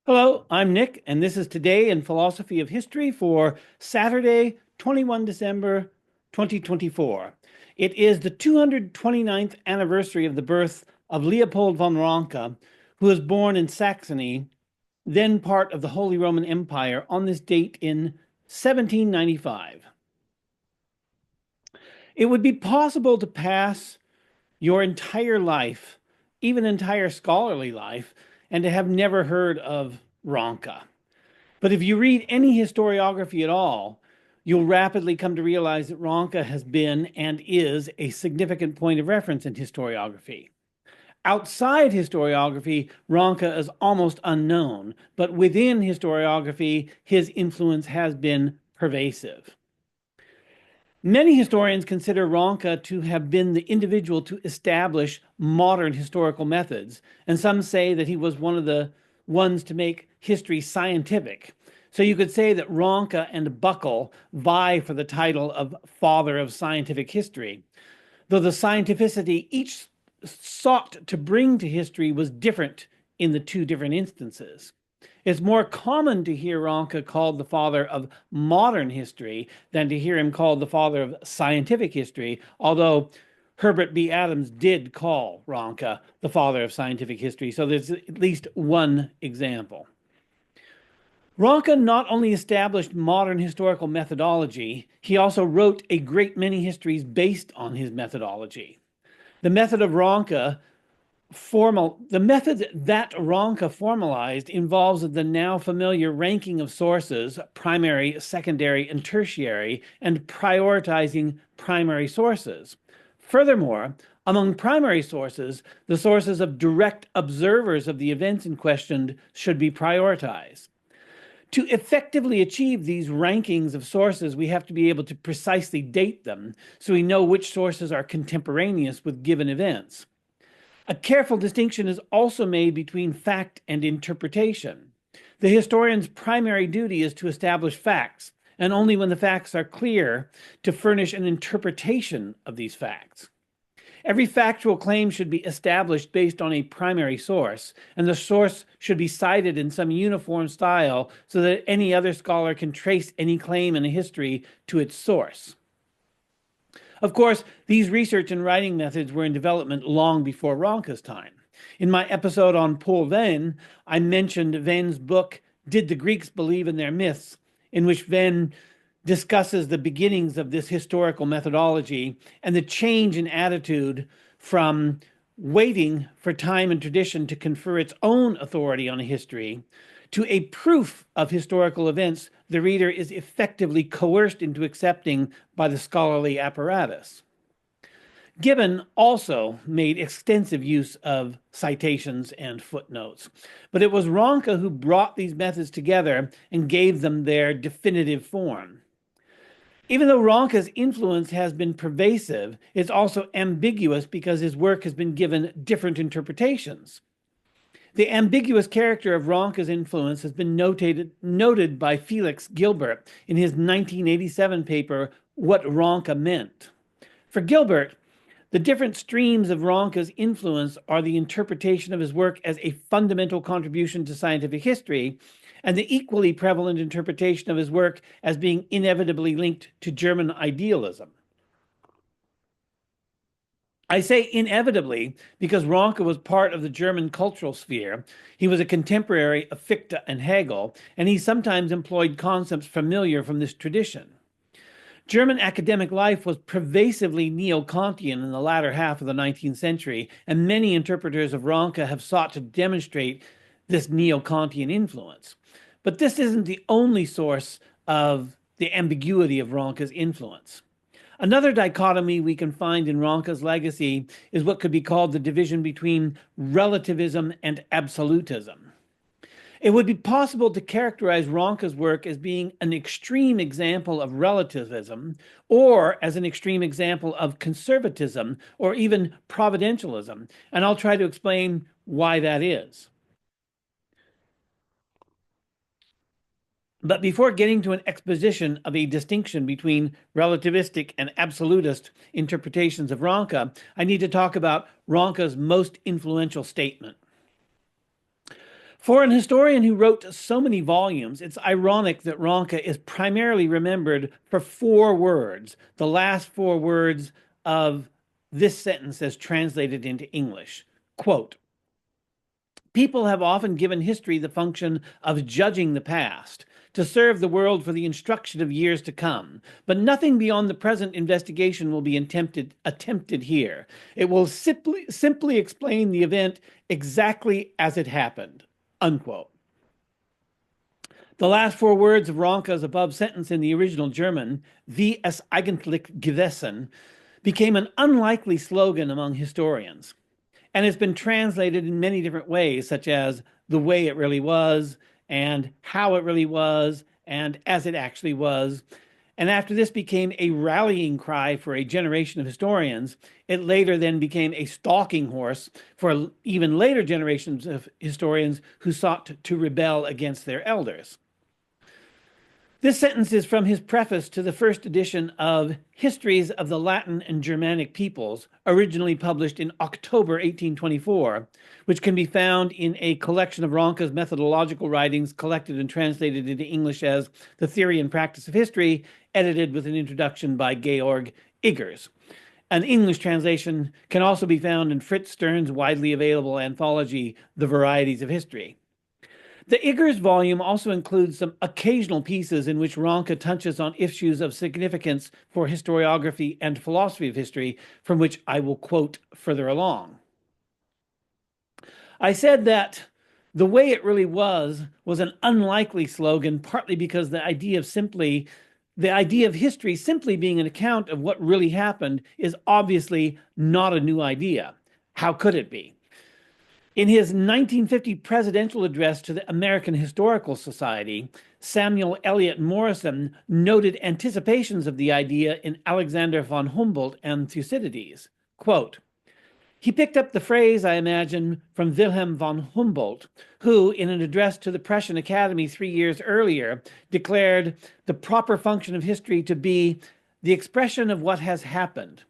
Hello, I'm Nick, and this is Today in Philosophy of History for Saturday, 21 December 2024. It is the 229th anniversary of the birth of Leopold von Ranke, who was born in Saxony, then part of the Holy Roman Empire, on this date in 1795. It would be possible to pass your entire life, even entire scholarly life, and to have never heard of Ranke. But if you read any historiography at all, you'll rapidly come to realize that Ranke has been and is a significant point of reference in historiography. Outside historiography, Ranke is almost unknown, but within historiography, his influence has been pervasive. Many historians consider Ranke to have been the individual to establish modern historical methods, and some say that he was one of the ones to make history scientific. So you could say that Ranke and Buckle vie for the title of father of scientific history, though the scientificity each sought to bring to history was different in the two different instances. It's more common to hear Ranke called the father of modern history than to hear him called the father of scientific history, although Herbert B. Adams did call Ranke the father of scientific history, so there's at least one example. Ranke not only established modern historical methodology, he also wrote a great many histories based on his methodology. The method of Ranke the method that Ranke formalized involves the now familiar ranking of sources, primary, secondary, and tertiary, and prioritizing primary sources. Furthermore, among primary sources, the sources of direct observers of the events in question should be prioritized. To effectively achieve these rankings of sources, we have to be able to precisely date them so we know which sources are contemporaneous with given events. A careful distinction is also made between fact and interpretation. The historian's primary duty is to establish facts, and only when the facts are clear to furnish an interpretation of these facts. Every factual claim should be established based on a primary source, and the source should be cited in some uniform style so that any other scholar can trace any claim in a history to its source. Of course, these research and writing methods were in development long before Ranke's time. In my episode on Paul Venn, I mentioned Venn's book, Did the Greeks Believe in Their Myths?, in which Venn discusses the beginnings of this historical methodology and the change in attitude from waiting for time and tradition to confer its own authority on a history to a proof of historical events the reader is effectively coerced into accepting by the scholarly apparatus. Gibbon also made extensive use of citations and footnotes, but it was Ranke who brought these methods together and gave them their definitive form. Even though Ranke's influence has been pervasive, it's also ambiguous because his work has been given different interpretations. The ambiguous character of Ranke's influence has been noted by Felix Gilbert in his 1987 paper, What Ranke Meant. For Gilbert, the different streams of Ranke's influence are the interpretation of his work as a fundamental contribution to scientific history, and the equally prevalent interpretation of his work as being inevitably linked to German idealism. I say inevitably because Ranke was part of the German cultural sphere. He was a contemporary of Fichte and Hegel, and he sometimes employed concepts familiar from this tradition. German academic life was pervasively neo-Kantian in the latter half of the 19th century, and many interpreters of Ranke have sought to demonstrate this neo-Kantian influence. But this isn't the only source of the ambiguity of Ranke's influence. Another dichotomy we can find in Ranke's legacy is what could be called the division between relativism and absolutism. It would be possible to characterize Ranke's work as being an extreme example of relativism or as an extreme example of conservatism or even providentialism, and I'll try to explain why that is. But before getting to an exposition of a distinction between relativistic and absolutist interpretations of Ranke, I need to talk about Ranke's most influential statement. For an historian who wrote so many volumes, it's ironic that Ranke is primarily remembered for four words, the last four words of this sentence as translated into English. Quote, people have often given history the function of judging the past, to serve the world for the instruction of years to come. But nothing beyond the present investigation will be attempted here. It will simply explain the event exactly as it happened. Unquote. The last four words of Ranke's above sentence in the original German, wie es eigentlich gewesen, became an unlikely slogan among historians, and it's been translated in many different ways, such as the way it really was, and how it really was, and as it actually was. And after this became a rallying cry for a generation of historians, it later then became a stalking horse for even later generations of historians who sought to rebel against their elders. This sentence is from his preface to the first edition of Histories of the Latin and Germanic Peoples, originally published in October 1824, which can be found in a collection of Ranke's methodological writings collected and translated into English as The Theory and Practice of History, edited with an introduction by Georg Iggers. An English translation can also be found in Fritz Stern's widely available anthology, The Varieties of History. The Iggers volume also includes some occasional pieces in which Ranke touches on issues of significance for historiography and philosophy of history, from which I will quote further along. I said that the way it really was an unlikely slogan, partly because the idea of history simply being an account of what really happened is obviously not a new idea. How could it be? In his 1950 presidential address to the American Historical Society, Samuel Eliot Morison noted anticipations of the idea in Alexander von Humboldt and Thucydides. Quote, he picked up the phrase, I imagine, from Wilhelm von Humboldt, who, in an address to the Prussian Academy 3 years earlier, declared the proper function of history to be the expression of what has happened.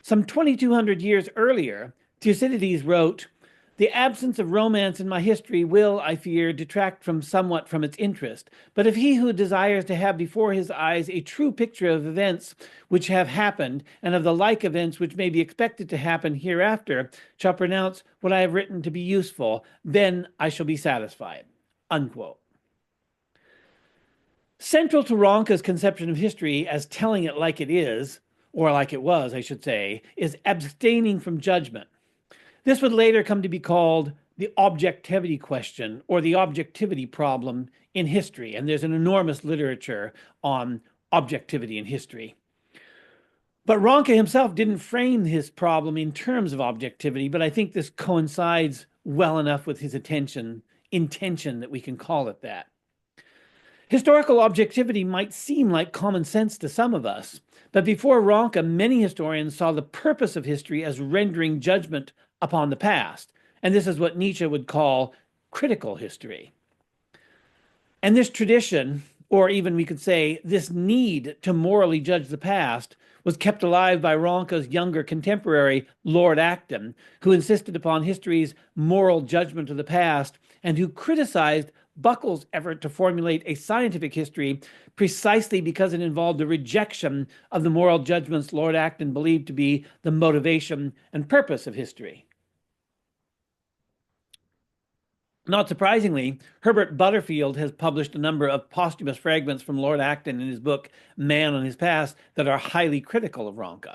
Some 2,200 years earlier, Thucydides wrote, the absence of romance in my history will, I fear, detract somewhat from its interest. But if he who desires to have before his eyes a true picture of events which have happened, and of the like events which may be expected to happen hereafter, shall pronounce what I have written to be useful, then I shall be satisfied. Unquote. Central to Ranke's conception of history as telling it like it is, or like it was, I should say, is abstaining from judgment. This would later come to be called the objectivity question or the objectivity problem in history, and there's an enormous literature on objectivity in history. But Ranke himself didn't frame his problem in terms of objectivity, but I think this coincides well enough with his intention that we can call it that. Historical objectivity might seem like common sense to some of us, but before Ranke, many historians saw the purpose of history as rendering judgment upon the past, and this is what Nietzsche would call critical history. And this tradition, or even we could say this need to morally judge the past, was kept alive by Ranke's younger contemporary, Lord Acton, who insisted upon history's moral judgment of the past and who criticized Buckle's effort to formulate a scientific history precisely because it involved the rejection of the moral judgments Lord Acton believed to be the motivation and purpose of history. Not surprisingly, Herbert Butterfield has published a number of posthumous fragments from Lord Acton in his book Man and His Past that are highly critical of Ranke.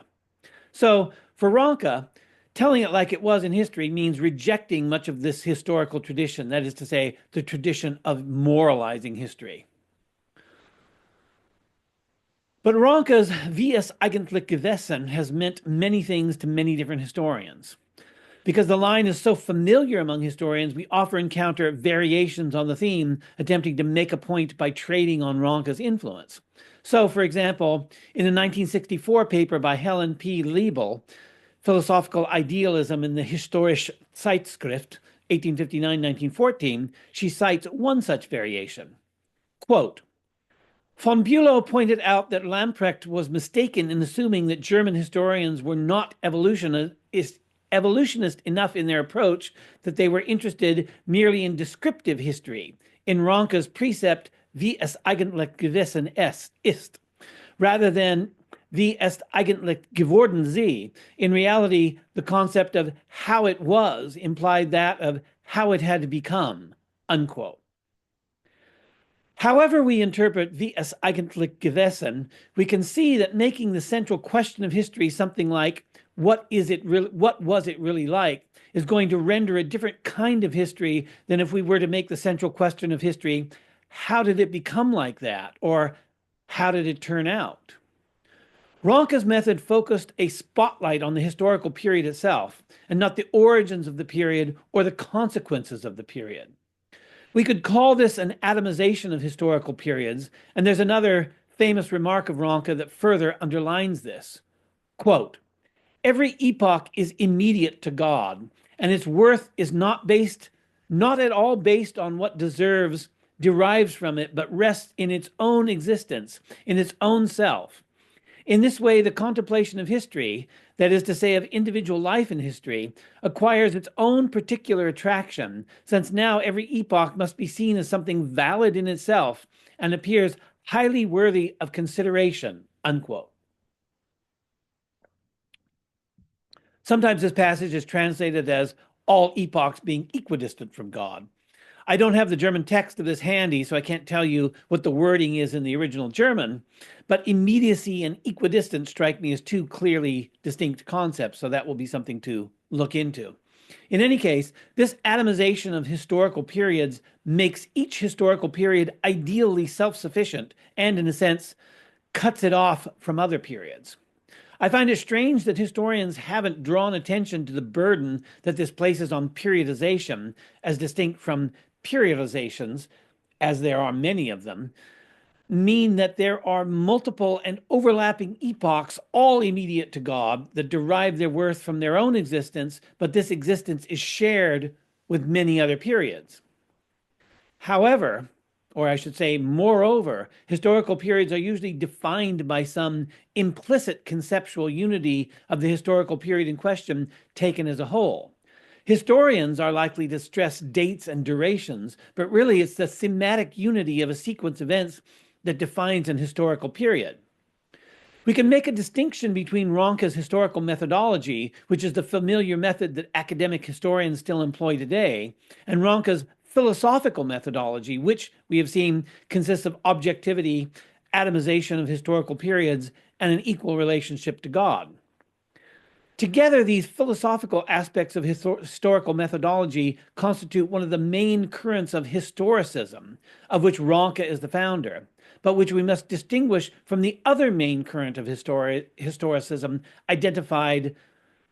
So for Ranke, telling it like it was in history means rejecting much of this historical tradition, that is to say, the tradition of moralizing history. But Ranke's wie es eigentlich gewesen has meant many things to many different historians. Because the line is so familiar among historians, we often encounter variations on the theme, attempting to make a point by trading on Ranke's influence. So, for example, in a 1964 paper by Helen P. Liebel, Philosophical Idealism in the Historische Zeitschrift, 1859-1914, she cites one such variation. Quote, von Bülow pointed out that Lamprecht was mistaken in assuming that German historians were not evolutionists evolutionist enough in their approach that they were interested merely in descriptive history, in Ranke's precept, wie es eigentlich gewesen ist, rather than wie es eigentlich geworden sei. In reality, the concept of how it was implied that of how it had to become, unquote. However we interpret wie es eigentlich gewesen, we can see that making the central question of history something like what was it really like is going to render a different kind of history than if we were to make the central question of history, how did it become like that? Or how did it turn out? Ranke's method focused a spotlight on the historical period itself, and not the origins of the period or the consequences of the period. We could call this an atomization of historical periods, and there's another famous remark of Ranke that further underlines this. Quote, every epoch is immediate to God, and its worth is not at all based on what derives from it, but rests in its own existence, in its own self. In this way, the contemplation of history, that is to say, of individual life in history, acquires its own particular attraction, since now every epoch must be seen as something valid in itself and appears highly worthy of consideration, unquote. Sometimes this passage is translated as all epochs being equidistant from God. I don't have the German text of this handy, so I can't tell you what the wording is in the original German, but immediacy and equidistance strike me as two clearly distinct concepts, so that will be something to look into. In any case, this atomization of historical periods makes each historical period ideally self-sufficient and, in a sense, cuts it off from other periods. I find it strange that historians haven't drawn attention to the burden that this places on periodization, as distinct from periodizations, as there are many of them, mean that there are multiple and overlapping epochs, all immediate to God, that derive their worth from their own existence, but this existence is shared with many other periods. However, or I should say, moreover, historical periods are usually defined by some implicit conceptual unity of the historical period in question taken as a whole. Historians are likely to stress dates and durations, but really it's the thematic unity of a sequence of events that defines an historical period. We can make a distinction between Ranke's historical methodology, which is the familiar method that academic historians still employ today, and Ranke's philosophical methodology, which we have seen consists of objectivity, atomization of historical periods, and an equal relationship to God. Together, these philosophical aspects of historical methodology constitute one of the main currents of historicism, of which Ranke is the founder, but which we must distinguish from the other main current of historicism identified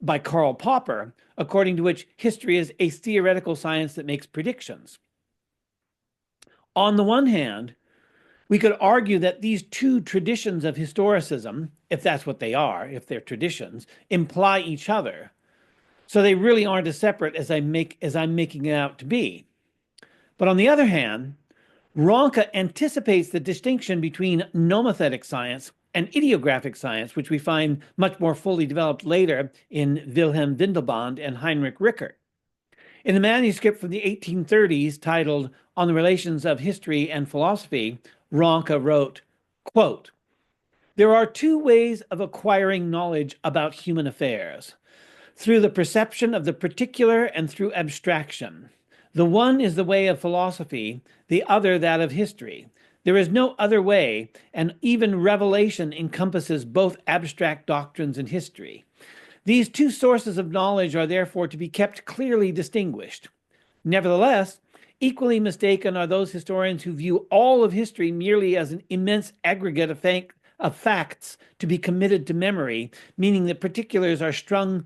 by Karl Popper, according to which history is a theoretical science that makes predictions. On the one hand, we could argue that these two traditions of historicism, if that's what they are, if they're traditions, imply each other. So they really aren't as separate as I'm making it out to be. But on the other hand, Ranke anticipates the distinction between nomothetic science and ideographic science, which we find much more fully developed later in Wilhelm Windelband and Heinrich Rickert. In the manuscript from the 1830s titled On the Relations of History and Philosophy, Ranke wrote, quote, there are two ways of acquiring knowledge about human affairs, through the perception of the particular and through abstraction. The one is the way of philosophy, the other that of history. There is no other way, and even revelation encompasses both abstract doctrines and history. These two sources of knowledge are therefore to be kept clearly distinguished. Nevertheless, equally mistaken are those historians who view all of history merely as an immense aggregate of facts to be committed to memory, meaning that particulars are strung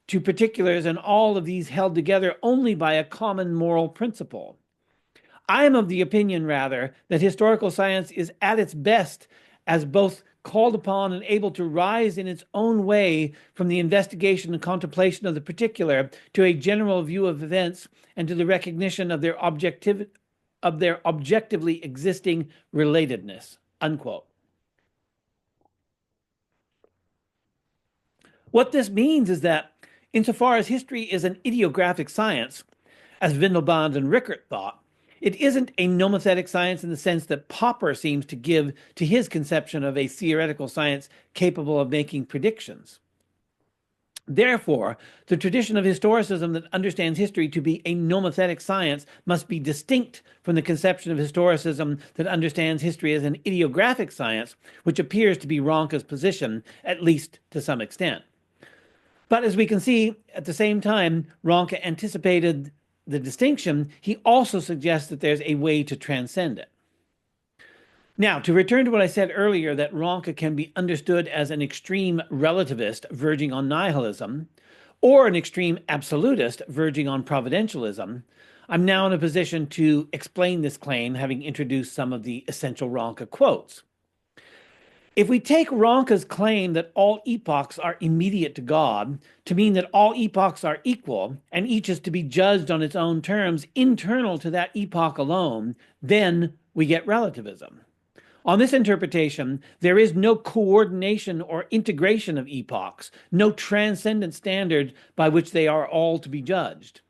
to particulars and all of these held together only by a common moral principle. I am of the opinion, rather, that historical science is at its best as both called upon and able to rise in its own way from the investigation and contemplation of the particular to a general view of events and to the recognition of their objectively existing relatedness, unquote. What this means is that Insofar as history is an ideographic science, as Windelband and Rickert thought, it isn't a nomothetic science in the sense that Popper seems to give to his conception of a theoretical science capable of making predictions. Therefore, the tradition of historicism that understands history to be a nomothetic science must be distinct from the conception of historicism that understands history as an ideographic science, which appears to be Ranke's position, at least to some extent. But as we can see, at the same time, Ranke anticipated the distinction, he also suggests that there's a way to transcend it. Now, to return to what I said earlier, that Ranke can be understood as an extreme relativist verging on nihilism, or an extreme absolutist verging on providentialism, I'm now in a position to explain this claim, having introduced some of the essential Ranke quotes. If we take Ranke's claim that all epochs are immediate to God to mean that all epochs are equal and each is to be judged on its own terms internal to that epoch alone, then we get relativism. On this interpretation, there is no coordination or integration of epochs, no transcendent standard by which they are all to be judged.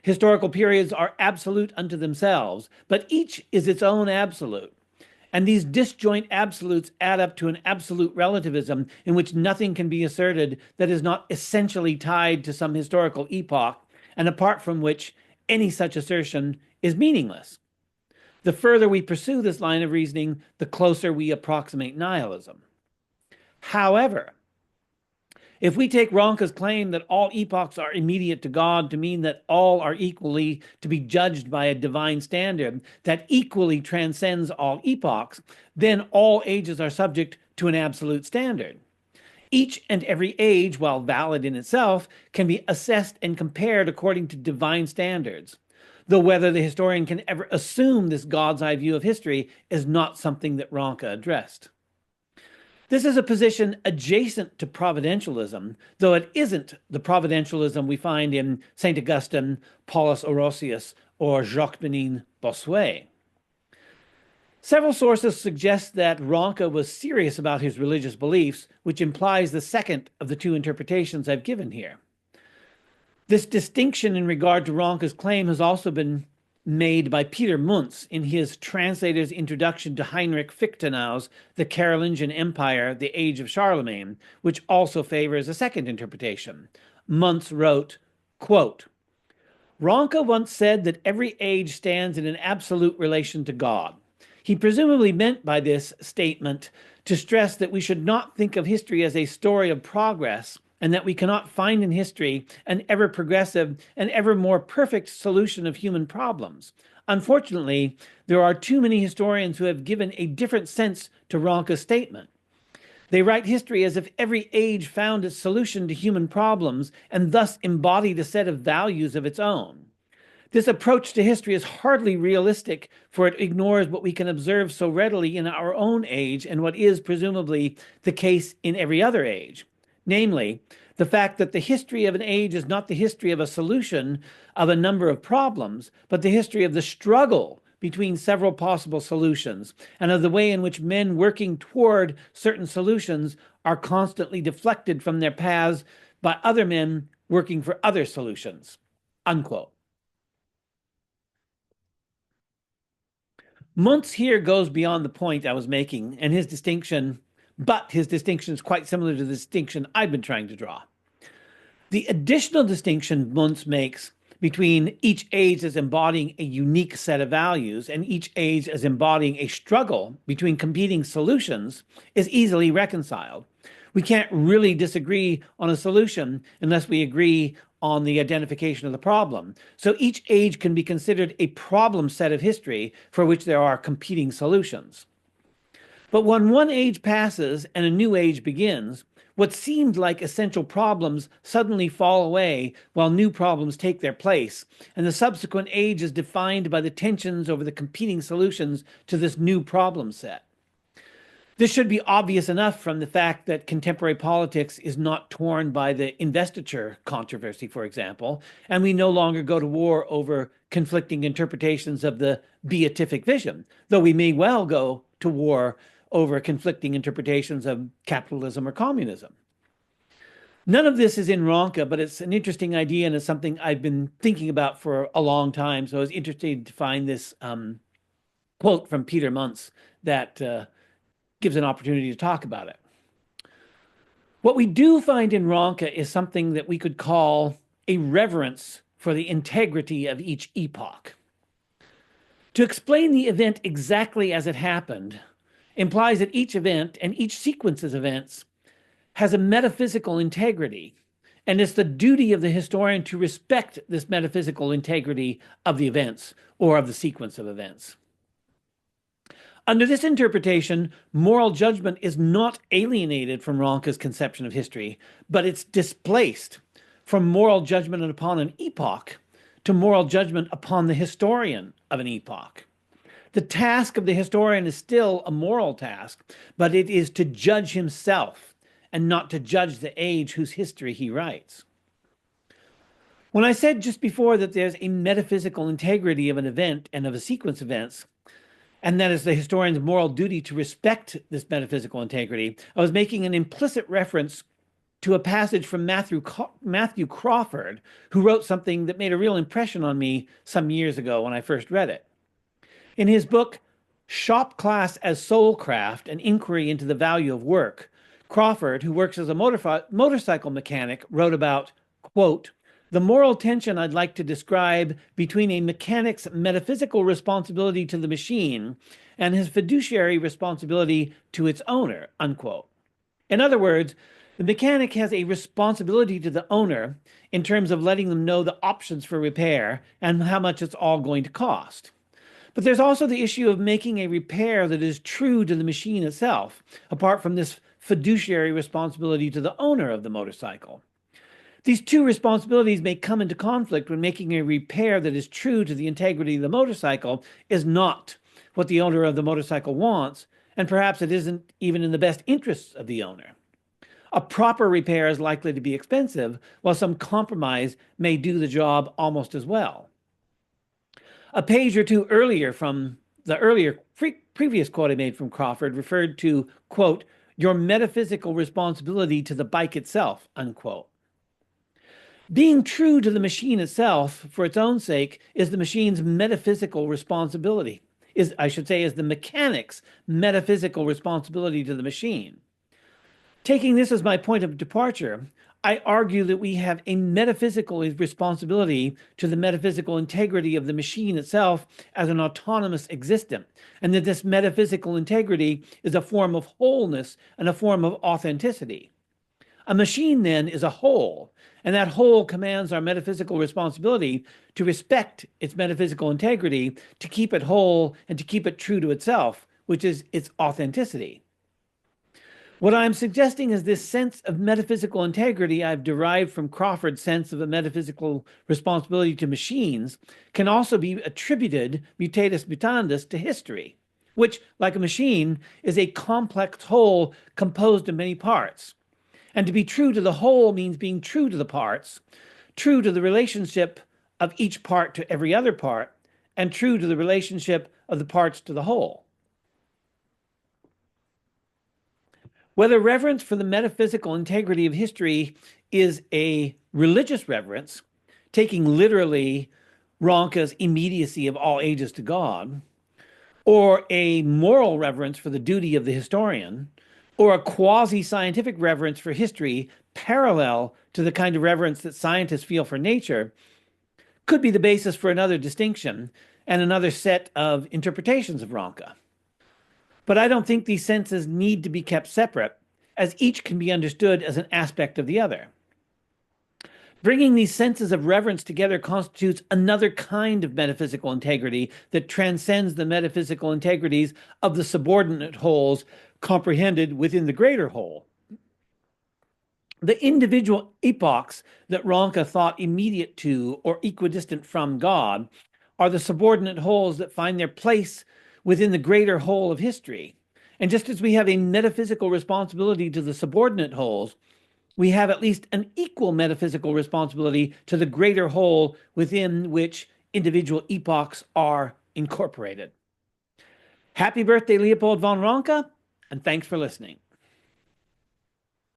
Historical periods are absolute unto themselves, but each is its own absolute. And these disjoint absolutes add up to an absolute relativism in which nothing can be asserted that is not essentially tied to some historical epoch, and apart from which any such assertion is meaningless. The further we pursue this line of reasoning, the closer we approximate nihilism. However, if we take Ranke's claim that all epochs are immediate to God to mean that all are equally to be judged by a divine standard that equally transcends all epochs, then all ages are subject to an absolute standard. Each and every age, while valid in itself, can be assessed and compared according to divine standards, though whether the historian can ever assume this God's eye view of history is not something that Ranke addressed. This is a position adjacent to providentialism, though it isn't the providentialism we find in St. Augustine, Paulus Orosius, or Jacques-Benin Bossuet. Several sources suggest that Ranke was serious about his religious beliefs, which implies the second of the two interpretations I've given here. This distinction in regard to Ranke's claim has also been made by Peter Muntz in his translator's introduction to Heinrich Fichtenau's The Carolingian Empire, the Age of Charlemagne, which also favors a second interpretation. Muntz wrote, quote, Ranke once said that every age stands in an absolute relation to God. He presumably meant by this statement to stress that we should not think of history as a story of progress, and that we cannot find in history an ever progressive and ever more perfect solution of human problems. Unfortunately, there are too many historians who have given a different sense to Ranke's statement. They write history as if every age found its solution to human problems and thus embodied a set of values of its own. This approach to history is hardly realistic, for it ignores what we can observe so readily in our own age and what is presumably the case in every other age. Namely, the fact that the history of an age is not the history of a solution of a number of problems, but the history of the struggle between several possible solutions, and of the way in which men working toward certain solutions are constantly deflected from their paths by other men working for other solutions. Unquote. Muntz here goes beyond the point I was making, and his distinction is quite similar to the distinction I've been trying to draw. The additional distinction Muntz makes between each age as embodying a unique set of values and each age as embodying a struggle between competing solutions is easily reconciled. We can't really disagree on a solution unless we agree on the identification of the problem. So each age can be considered a problem set of history for which there are competing solutions. But when one age passes and a new age begins, what seemed like essential problems suddenly fall away while new problems take their place, and the subsequent age is defined by the tensions over the competing solutions to this new problem set. This should be obvious enough from the fact that contemporary politics is not torn by the investiture controversy, for example, and we no longer go to war over conflicting interpretations of the beatific vision, though we may well go to war over conflicting interpretations of capitalism or communism. None of this is in Ranke, but it's an interesting idea and it's something I've been thinking about for a long time. So I was interested to find this quote from Peter Muntz that gives an opportunity to talk about it. What we do find in Ranke is something that we could call a reverence for the integrity of each epoch. To explain the event exactly as it happened implies that each event and each sequence of events has a metaphysical integrity, and it's the duty of the historian to respect this metaphysical integrity of the events or of the sequence of events. Under this interpretation, moral judgment is not alienated from Ranke's conception of history, but it's displaced from moral judgment upon an epoch to moral judgment upon the historian of an epoch. The task of the historian is still a moral task, but it is to judge himself and not to judge the age whose history he writes. When I said just before that there's a metaphysical integrity of an event and of a sequence of events, and that is the historian's moral duty to respect this metaphysical integrity, I was making an implicit reference to a passage from Matthew Crawford, who wrote something that made a real impression on me some years ago when I first read it. In his book, Shop Class as Soulcraft, An Inquiry into the Value of Work, Crawford, who works as a motorcycle mechanic, wrote about, quote, the moral tension I'd like to describe between a mechanic's metaphysical responsibility to the machine and his fiduciary responsibility to its owner, unquote. In other words, the mechanic has a responsibility to the owner in terms of letting them know the options for repair and how much it's all going to cost. But there's also the issue of making a repair that is true to the machine itself, apart from this fiduciary responsibility to the owner of the motorcycle. These two responsibilities may come into conflict when making a repair that is true to the integrity of the motorcycle is not what the owner of the motorcycle wants, and perhaps it isn't even in the best interests of the owner. A proper repair is likely to be expensive, while some compromise may do the job almost as well. A page or two earlier from the previous quote I made from Crawford referred to, quote, your metaphysical responsibility to the bike itself, unquote. Being true to the machine itself for its own sake is the machine's metaphysical responsibility, is the mechanic's metaphysical responsibility to the machine. Taking this as my point of departure, I argue that we have a metaphysical responsibility to the metaphysical integrity of the machine itself as an autonomous existent, and that this metaphysical integrity is a form of wholeness and a form of authenticity. A machine, then, is a whole, and that whole commands our metaphysical responsibility to respect its metaphysical integrity, to keep it whole, and to keep it true to itself, which is its authenticity. What I'm suggesting is this sense of metaphysical integrity I've derived from Crawford's sense of a metaphysical responsibility to machines can also be attributed, mutatis mutandis, to history, which, like a machine, is a complex whole composed of many parts. And to be true to the whole means being true to the parts, true to the relationship of each part to every other part, and true to the relationship of the parts to the whole. Whether reverence for the metaphysical integrity of history is a religious reverence, taking literally Ranke's immediacy of all ages to God, or a moral reverence for the duty of the historian, or a quasi-scientific reverence for history parallel to the kind of reverence that scientists feel for nature, could be the basis for another distinction and another set of interpretations of Ranke. But I don't think these senses need to be kept separate, as each can be understood as an aspect of the other. Bringing these senses of reverence together constitutes another kind of metaphysical integrity that transcends the metaphysical integrities of the subordinate wholes comprehended within the greater whole. The individual epochs that Ranke thought immediate to or equidistant from God are the subordinate wholes that find their place within the greater whole of history. And just as we have a metaphysical responsibility to the subordinate wholes, we have at least an equal metaphysical responsibility to the greater whole within which individual epochs are incorporated. Happy birthday, Leopold von Ranke, and thanks for listening.